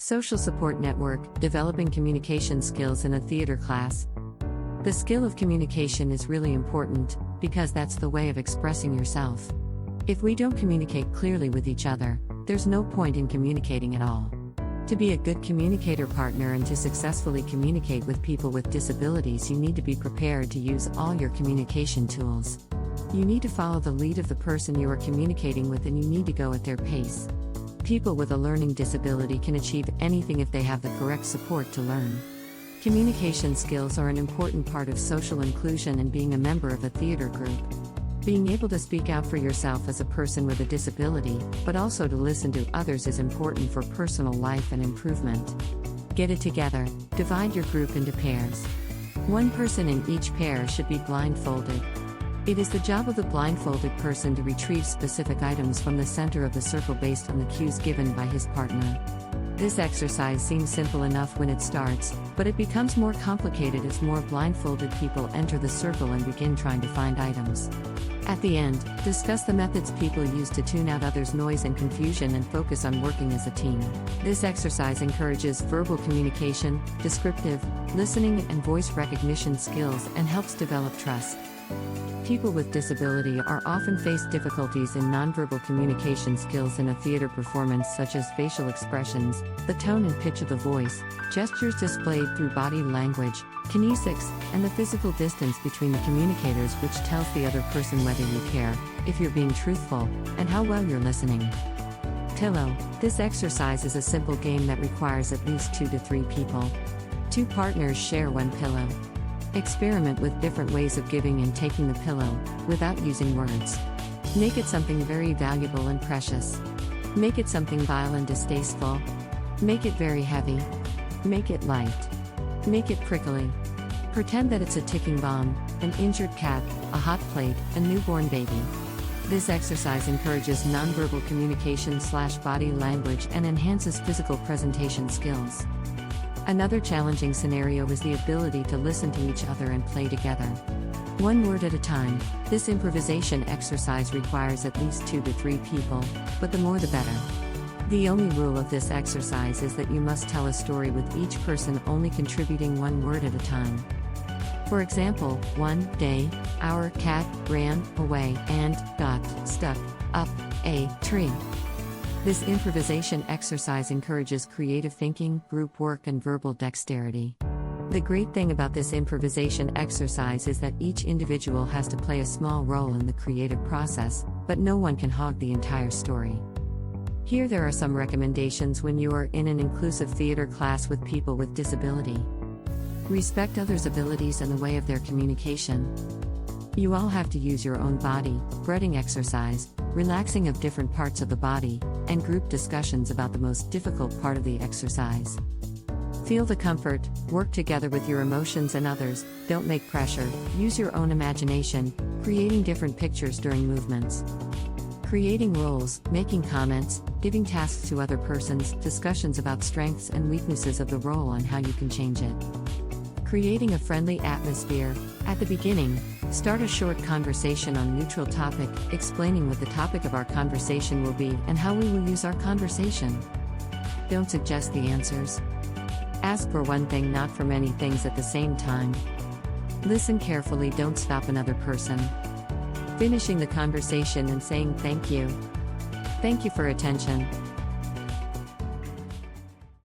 Social support network, developing communication skills in a theater class. The skill of communication is really important, because that's the way of expressing yourself. If we don't communicate clearly with each other, there's no point in communicating at all. To be a good communicator partner and to successfully communicate with people with disabilities, you need to be prepared to use all your communication tools. You need to follow the lead of the person you are communicating with, and you need to go at their pace. People with a learning disability can achieve anything if they have the correct support to learn. Communication skills are an important part of social inclusion and being a member of a theater group. Being able to speak out for yourself as a person with a disability, but also to listen to others, is important for personal life and improvement. Get it together, divide your group into pairs. One person in each pair should be blindfolded. It is the job of the blindfolded person to retrieve specific items from the center of the circle based on the cues given by his partner. This exercise seems simple enough when it starts, but it becomes more complicated as more blindfolded people enter the circle and begin trying to find items. At the end, discuss the methods people use to tune out others' noise and confusion and focus on working as a team. This exercise encourages verbal communication, descriptive, listening, and voice recognition skills and helps develop trust. People with disability are often face difficulties in nonverbal communication skills in a theater performance, such as facial expressions, the tone and pitch of the voice, gestures displayed through body language, kinesics, and the physical distance between the communicators, which tells the other person whether you care, if you're being truthful, and how well you're listening. Pillow. This exercise is a simple game that requires at least 2 to 3 people. 2 partners share one pillow. Experiment with different ways of giving and taking the pillow, without using words. Make it something very valuable and precious. Make it something vile and distasteful. Make it very heavy. Make it light. Make it prickly. Pretend that it's a ticking bomb, an injured cat, a hot plate, a newborn baby. This exercise encourages nonverbal communication/body language and enhances physical presentation skills. Another challenging scenario is the ability to listen to each other and play together. One word at a time. This improvisation exercise requires at least 2 to 3 people, but the more the better. The only rule of this exercise is that you must tell a story with each person only contributing 1 word at a time. For example, one day, our cat ran away and got stuck up a tree. This improvisation exercise encourages creative thinking, group work, and verbal dexterity. The great thing about this improvisation exercise is that each individual has to play a small role in the creative process, but no one can hog the entire story. Here there are some recommendations when you are in an inclusive theater class with people with disability. Respect others' abilities and the way of their communication. You all have to use your own body, breathing exercise, relaxing of different parts of the body, and group discussions about the most difficult part of the exercise. Feel the comfort, work together with your emotions and others, don't make pressure, use your own imagination, creating different pictures during movements. Creating roles, making comments, giving tasks to other persons, discussions about strengths and weaknesses of the role and how you can change it. Creating a friendly atmosphere. At the beginning, start a short conversation on a neutral topic, explaining what the topic of our conversation will be and how we will use our conversation. Don't suggest the answers. Ask for one thing, not for many things at the same time. Listen carefully, don't stop another person. Finishing the conversation and saying thank you. Thank you for attention.